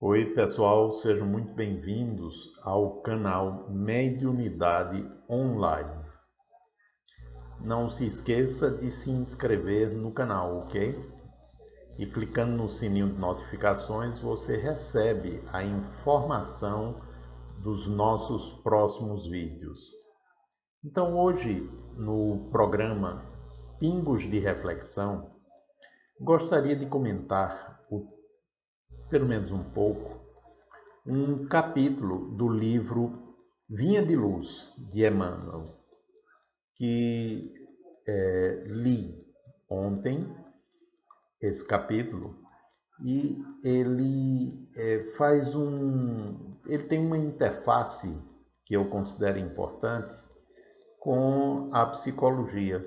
Oi, pessoal, sejam muito bem-vindos ao canal Mediunidade Online. Não se esqueça de se inscrever no canal, ok? E clicando no sininho de notificações, você recebe a informação dos nossos próximos vídeos. Então, hoje, no programa Pingos de Reflexão, gostaria de comentar, pelo menos um pouco, um capítulo do livro Vinha de Luz, de Emmanuel, que li ontem esse capítulo, e ele tem uma interface que eu considero importante com a psicologia,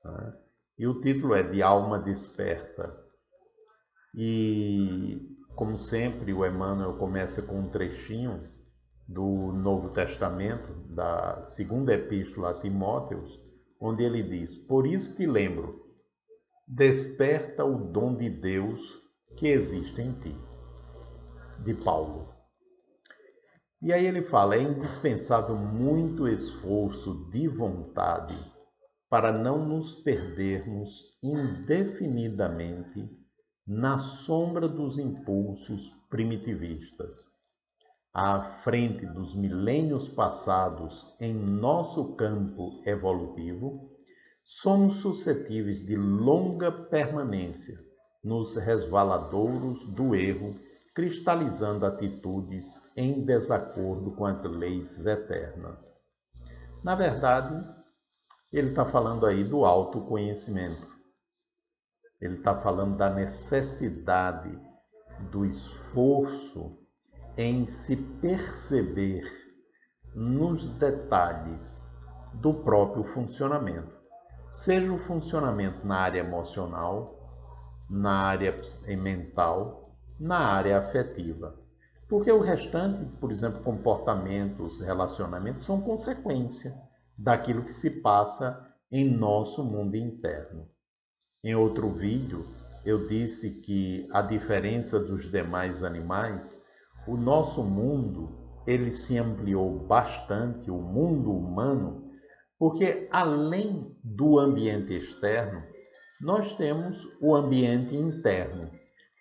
né? E o título é De Alma Desperta. E, como sempre, o Emmanuel começa com um trechinho do Novo Testamento, da segunda epístola a Timóteos, onde ele diz: Por isso te lembro, desperta o dom de Deus que existe em ti. De Paulo. E aí ele fala: é indispensável muito esforço de vontade para não nos perdermos indefinidamente na sombra dos impulsos primitivistas. À frente dos milênios passados em nosso campo evolutivo, somos suscetíveis de longa permanência nos resvaladouros do erro, cristalizando atitudes em desacordo com as leis eternas. Na verdade, ele está falando aí do autoconhecimento. Ele está falando da necessidade do esforço em se perceber nos detalhes do próprio funcionamento, seja o funcionamento na área emocional, na área mental, na área afetiva. Porque o restante, por exemplo, comportamentos, relacionamentos, são consequência daquilo que se passa em nosso mundo interno. Em outro vídeo, eu disse que, a diferença dos demais animais, o nosso mundo ele se ampliou bastante, o mundo humano, porque além do ambiente externo, nós temos o ambiente interno,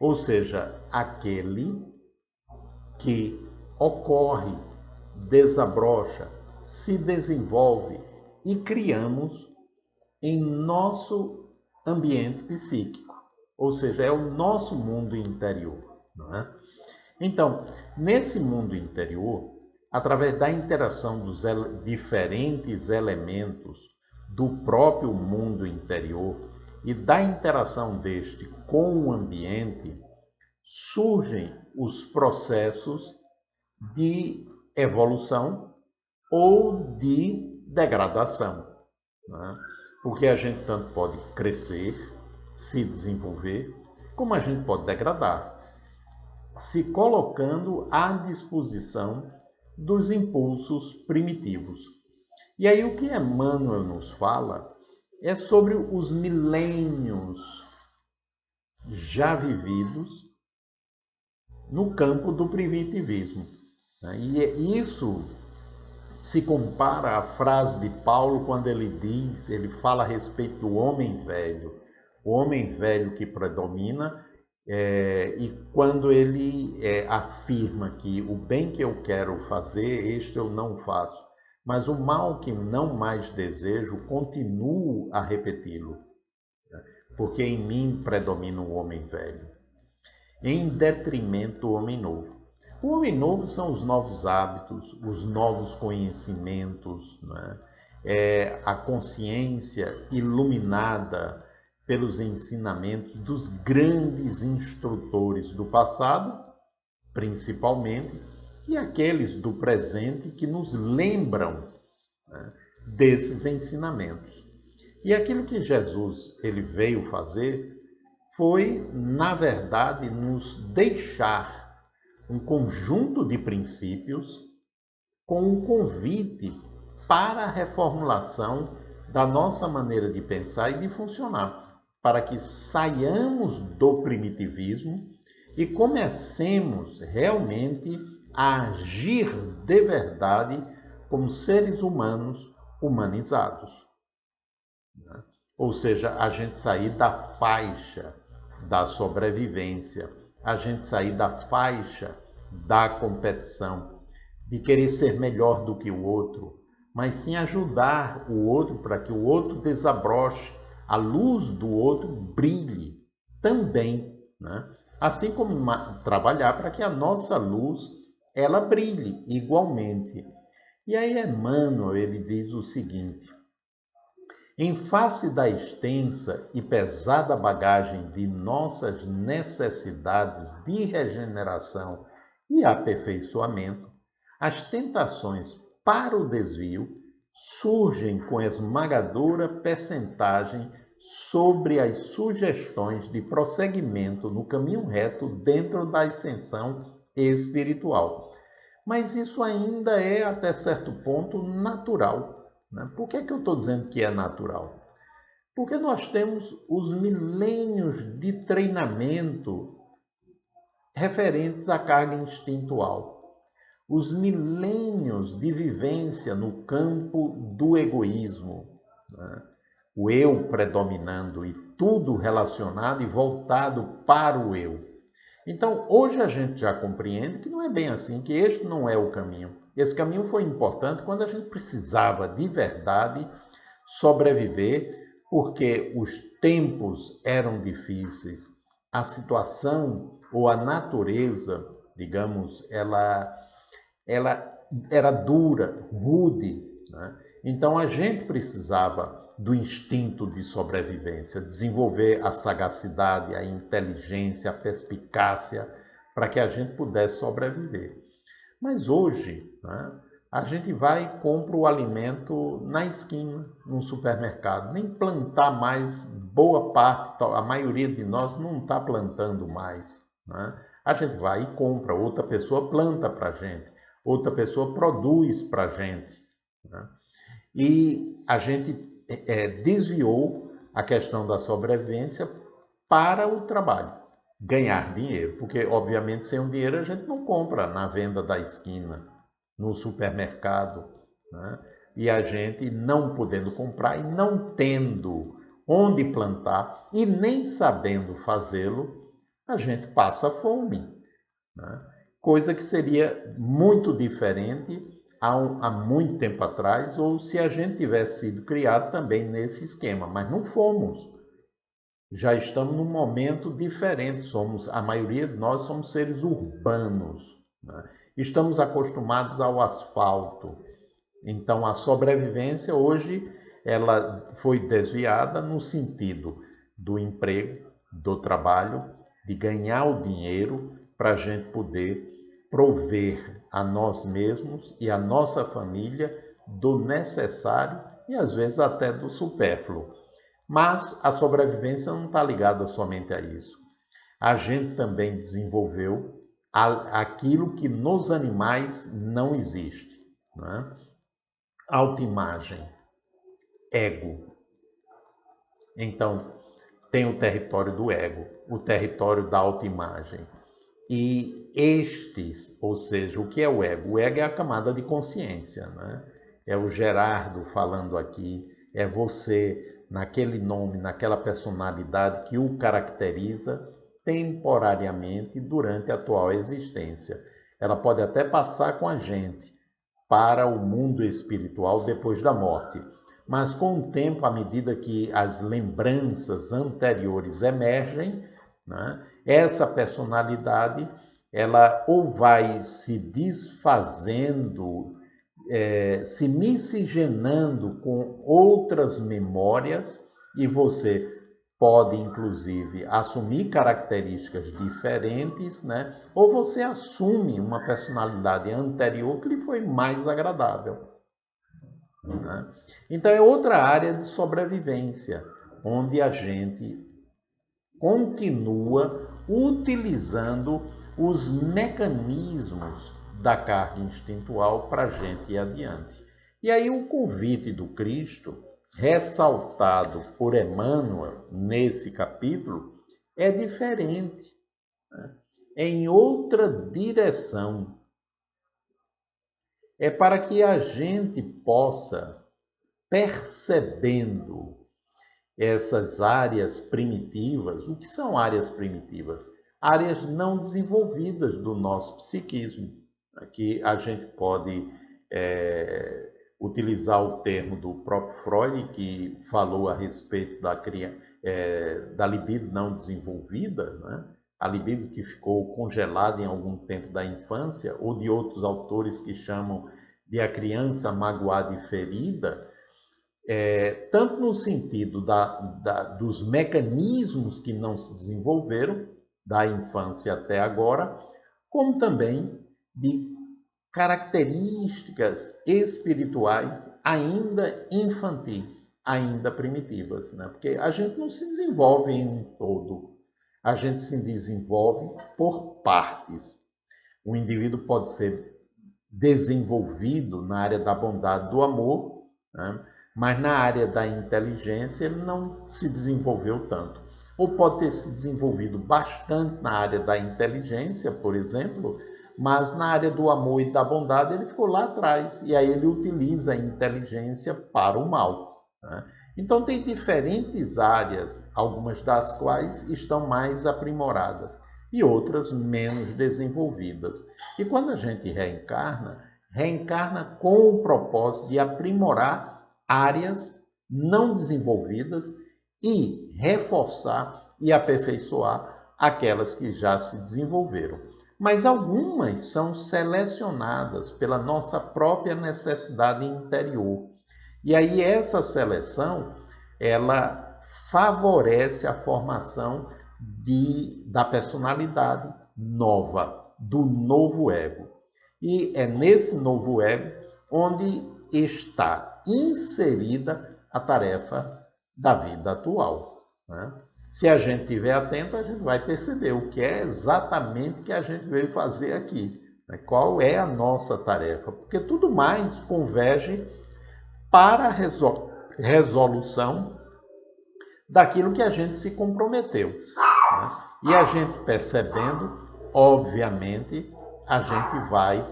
ou seja, aquele que ocorre, desabrocha, se desenvolve e criamos em nosso ambiente psíquico, ou seja, é o nosso mundo interior, não é? Então, nesse mundo interior, através da interação dos diferentes elementos do próprio mundo interior e da interação deste com o ambiente, surgem os processos de evolução ou de degradação, né? Porque a gente tanto pode crescer, se desenvolver, como a gente pode degradar, se colocando à disposição dos impulsos primitivos. E aí o que Emmanuel nos fala é sobre os milênios já vividos no campo do primitivismo. E isso se compara à frase de Paulo quando ele fala a respeito do homem velho, o homem velho que predomina, e quando ele afirma que o bem que eu quero fazer, este eu não faço, mas o mal que não mais desejo, continuo a repeti-lo, porque em mim predomina o homem velho, em detrimento do homem novo. O homem novo são os novos hábitos, os novos conhecimentos, né? A consciência iluminada pelos ensinamentos dos grandes instrutores do passado, principalmente, e aqueles do presente que nos lembram, né, desses ensinamentos. E aquilo que Jesus ele veio fazer foi, na verdade, nos deixar um conjunto de princípios com um convite para a reformulação da nossa maneira de pensar e de funcionar, para que saiamos do primitivismo e comecemos realmente a agir de verdade como seres humanos humanizados. Ou seja, a gente sair da faixa da sobrevivência, a gente sair da faixa da competição, de querer ser melhor do que o outro, mas sim ajudar o outro para que o outro desabroche, a luz do outro brilhe também, né? Assim como trabalhar para que a nossa luz ela brilhe igualmente. E aí Emmanuel ele diz o seguinte: em face da extensa e pesada bagagem de nossas necessidades de regeneração e aperfeiçoamento, as tentações para o desvio surgem com esmagadora percentagem sobre as sugestões de prosseguimento no caminho reto dentro da ascensão espiritual. Mas isso ainda é, até certo ponto, natural. Né? Por que eu estou dizendo que é natural? Porque nós temos os milênios de treinamento referentes à carga instintual, os milênios de vivência no campo do egoísmo, né? O eu predominando e tudo relacionado e voltado para o eu. Então, hoje a gente já compreende que não é bem assim, que este não é o caminho. Esse caminho foi importante quando a gente precisava de verdade sobreviver, porque os tempos eram difíceis, a situação ou a natureza, digamos, ela era dura, rude, né? Então a gente precisava do instinto de sobrevivência, desenvolver a sagacidade, a inteligência, a perspicácia, para que a gente pudesse sobreviver. Mas hoje, né, a gente vai e compra o alimento na esquina, no supermercado. Nem plantar mais, boa parte, a maioria de nós não está plantando mais. Né? A gente vai e compra, outra pessoa planta para a gente, outra pessoa produz para a gente. Né? E a gente desviou a questão da sobrevivência para o trabalho, ganhar dinheiro, porque obviamente sem o dinheiro a gente não compra na venda da esquina, no supermercado, né? E a gente não podendo comprar e não tendo onde plantar e nem sabendo fazê-lo, a gente passa fome, né? Coisa que seria muito diferente há muito tempo atrás, ou se a gente tivesse sido criado também nesse esquema, mas não fomos. Já estamos num momento diferente, a maioria de nós somos seres urbanos, né? Estamos acostumados ao asfalto. Então a sobrevivência hoje ela foi desviada no sentido do emprego, do trabalho, de ganhar o dinheiro para a gente poder prover a nós mesmos e a nossa família do necessário e às vezes até do supérfluo. Mas a sobrevivência não está ligada somente a isso. A gente também desenvolveu aquilo que nos animais não existe, né? Autoimagem, ego. Então, tem o território do ego, o território da autoimagem. E estes, ou seja, o que é o ego? O ego é a camada de consciência, né? É o Gerardo falando aqui, é você naquele nome, naquela personalidade que o caracteriza temporariamente durante a atual existência. Ela pode até passar com a gente para o mundo espiritual depois da morte. Mas com o tempo, à medida que as lembranças anteriores emergem, né, essa personalidade ela ou vai se desfazendo, se miscigenando com outras memórias, e você pode, inclusive, assumir características diferentes, né? Ou você assume uma personalidade anterior que lhe foi mais agradável, né? Então, é outra área de sobrevivência, onde a gente continua utilizando os mecanismos da carga instintual para a gente ir adiante. E aí o convite do Cristo, ressaltado por Emmanuel nesse capítulo, é diferente, né? em outra direção. É para que a gente possa, percebendo essas áreas primitivas. O que são áreas primitivas? Áreas não desenvolvidas do nosso psiquismo. Aqui a gente pode utilizar o termo do próprio Freud, que falou a respeito da libido não desenvolvida, né? A libido que ficou congelada em algum tempo da infância, ou de outros autores que chamam de a magoada e ferida, tanto no sentido dos mecanismos que não se desenvolveram, da infância até agora, como também de características espirituais ainda infantis, ainda primitivas, né? Porque a gente não se desenvolve em um todo, a gente se desenvolve por partes. Um indivíduo pode ser desenvolvido na área da bondade, do amor, né? Mas na área da inteligência ele não se desenvolveu tanto. Ou pode ter se desenvolvido bastante na área da inteligência, por exemplo, mas na área do amor e da bondade ele ficou lá atrás. E aí ele utiliza a inteligência para o mal, né? Então tem diferentes áreas, algumas das quais estão mais aprimoradas e outras menos desenvolvidas. E quando a gente reencarna com o propósito de aprimorar áreas não desenvolvidas e reforçar e aperfeiçoar aquelas que já se desenvolveram. Mas algumas são selecionadas pela nossa própria necessidade interior. E aí essa seleção, ela favorece a formação da personalidade nova, do novo ego. E é nesse novo ego onde está inserida a tarefa da vida atual, né? Se a gente estiver atento, a gente vai perceber o que é exatamente que a gente veio fazer aqui, né? Qual é a nossa tarefa, porque tudo mais converge para a resolução daquilo que a gente se comprometeu, né? E a gente percebendo, obviamente, a gente vai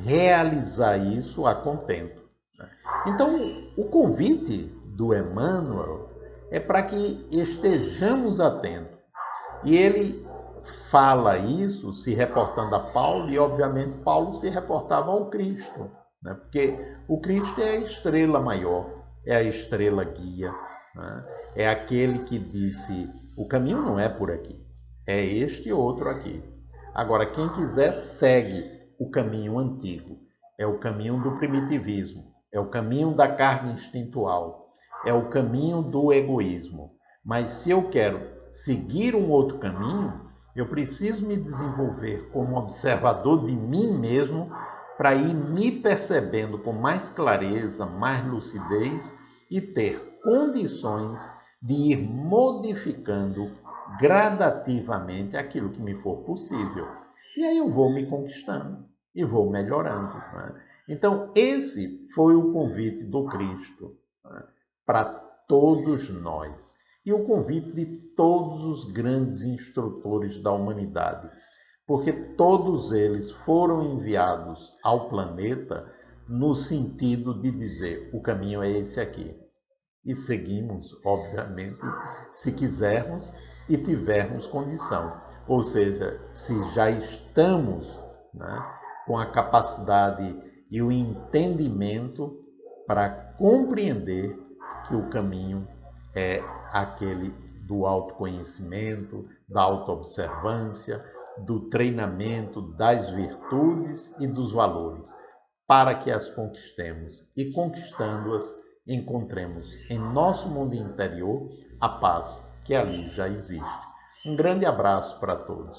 realizar isso a contento. Então, o convite do Emmanuel é para que estejamos atentos. E ele fala isso se reportando a Paulo, e obviamente Paulo se reportava ao Cristo, né? Porque o Cristo é a estrela maior, é a estrela guia, né? É aquele que disse: o caminho não é por aqui, é este outro aqui. Agora, quem quiser segue o caminho antigo, é o caminho do primitivismo, é o caminho da carne instintual, é o caminho do egoísmo. Mas se eu quero seguir um outro caminho, eu preciso me desenvolver como observador de mim mesmo para ir me percebendo com mais clareza, mais lucidez e ter condições de ir modificando gradativamente aquilo que me for possível. E aí eu vou me conquistando e vou melhorando, né? Então, esse foi o convite do Cristo, né, para todos nós. E o convite de todos os grandes instrutores da humanidade, porque todos eles foram enviados ao planeta no sentido de dizer: o caminho é esse aqui. E seguimos, obviamente, se quisermos e tivermos condição. Ou seja, se já estamos, né, com a capacidade e o entendimento para compreender que o caminho é aquele do autoconhecimento, da autoobservância, do treinamento das virtudes e dos valores, para que as conquistemos e, conquistando-as, encontremos em nosso mundo interior a paz que ali já existe. Um grande abraço para todos.